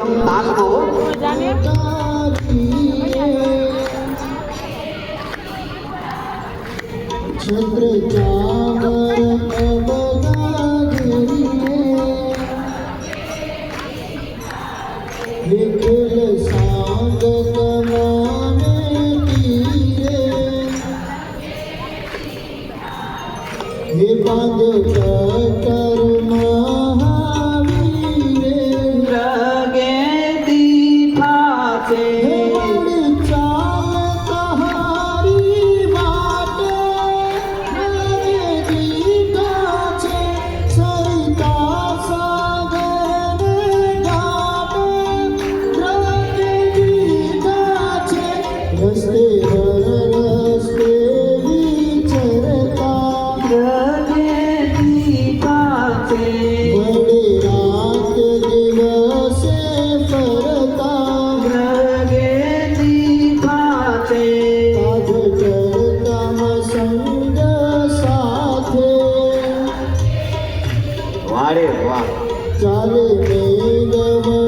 તાલવો છત્ર ચાવર વિપુલ સાંગ કમાને તીરે હે બાંધ કર મહાવીરે રગે દીપા છે ચાલે મેઘ